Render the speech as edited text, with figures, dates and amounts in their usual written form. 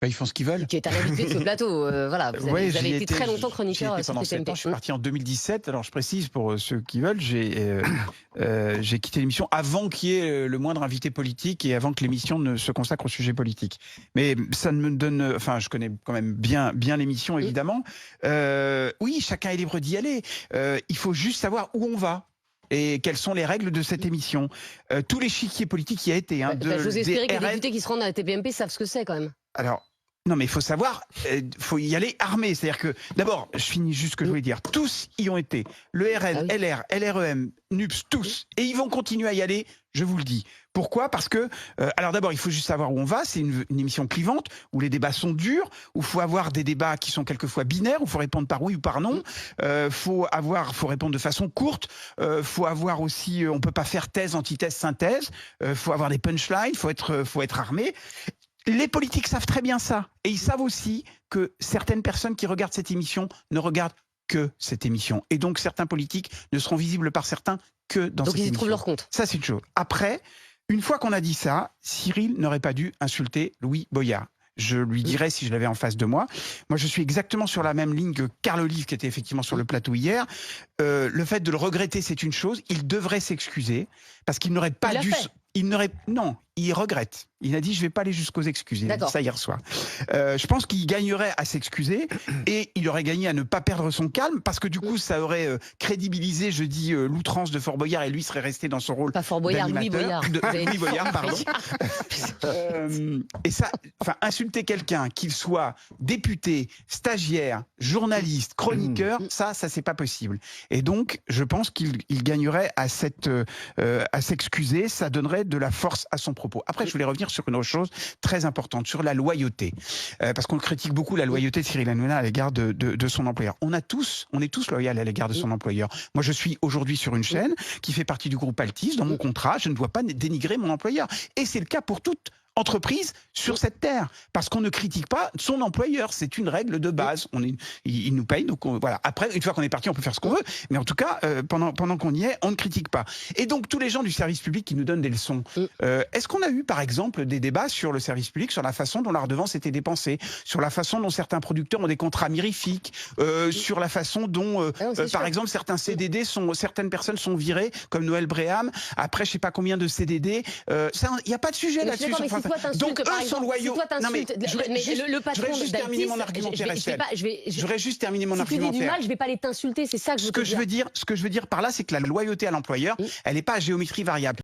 Bah, ils font ce qu'ils veulent. Qui est un habitué de ce plateau. Voilà, vous Ouais, avez j'y été étais, très longtemps j'y chroniqueur étais sur pendant 7 ans. TPMP. Je suis parti en 2017. Alors je précise pour ceux qui veulent, j'ai quitté l'émission avant qu'il y ait le moindre invité politique et avant que l'émission ne se consacre au sujet politique. Mais ça ne me donne, enfin, je connais quand même bien l'émission évidemment. Oui, chacun est libre d'y aller. Il faut juste savoir où on va. Et quelles sont les règles de cette émission. Tous les chiquiers politiques y a été. Hein, J'ose espérer que les RN. députés qui se rendent à la TPMP savent ce que c'est quand même. Alors, non, mais il faut savoir, faut y aller armé. C'est-à-dire que, d'abord, je finis juste ce que je voulais dire. Tous y ont été. Le RN, LR, LREM, NUPS, tous. Et ils vont continuer à y aller, je vous le dis. Pourquoi? Parce que, alors d'abord, il faut juste savoir où on va. C'est une émission clivante, où les débats sont durs, où il faut avoir des débats qui sont quelquefois binaires, où il faut répondre par oui ou par non. Faut répondre de façon courte. Faut avoir aussi, on peut pas faire thèse, antithèse, synthèse. Faut avoir des punchlines, faut être armé. Les politiques savent très bien ça. Et ils savent aussi que certaines personnes qui regardent cette émission ne regardent que cette émission. Et donc, certains politiques ne seront visibles par certains que dans cette émission. Donc, ils y trouvent leur compte. Ça, c'est une chose. Après, une fois qu'on a dit ça, Cyril n'aurait pas dû insulter Louis Boyard. Je lui dirais si je l'avais en face de moi. Moi, je suis exactement sur la même ligne que Carl Olive, qui était effectivement sur le plateau hier. Le fait de le regretter, c'est une chose. Il devrait s'excuser parce qu'il n'aurait pas dû... Non, il regrette. Il a dit je vais pas aller jusqu'aux excuses. Il a dit ça hier soir. Je pense qu'il gagnerait à s'excuser et il aurait gagné à ne pas perdre son calme parce que du coup ça aurait crédibilisé, je dis, l'outrance de Fort Boyard et lui serait resté dans son rôle. Pas Fort Boyard, Louis Boyard. Louis Boyard, pardon. Et ça, enfin, insulter quelqu'un, qu'il soit député, stagiaire, journaliste, chroniqueur, ça c'est pas possible. Et donc, je pense qu'il gagnerait à s'excuser. Ça donnerait de la force à son propos. Après, je voulais revenir sur une autre chose très importante, sur la loyauté. Parce qu'on critique beaucoup la loyauté de Cyril Hanouna à l'égard de son employeur. On est tous loyaux à l'égard de son employeur. Moi, je suis aujourd'hui sur une chaîne qui fait partie du groupe Altis. Dans mon contrat, je ne dois pas dénigrer mon employeur. Et c'est le cas pour toute entreprise sur cette terre, parce qu'on ne critique pas son employeur, c'est une règle de base. Il nous paye, donc voilà. Après, une fois qu'on est parti, on peut faire ce qu'on veut, mais en tout cas, pendant qu'on y est, on ne critique pas. Et donc, tous les gens du service public qui nous donnent des leçons, est-ce qu'on a eu, par exemple, des débats sur le service public, sur la façon dont la redevance était dépensée, sur la façon dont certains producteurs ont des contrats mirifiques, sur la façon dont, par exemple, certaines personnes sont virées, comme Noël Bréham, après je sais pas combien de CDD. Il n'y a pas de sujet là-dessus. Donc eux sont loyaux. Non mais je voudrais juste terminer mon argumentaire, Estelle. Je voudrais juste terminer mon argumentaire. Si tu dis du mal, je vais pas aller t'insulter, c'est ça que je veux dire. Ce que je veux dire par là, c'est que la loyauté à l'employeur, elle n'est pas à géométrie variable.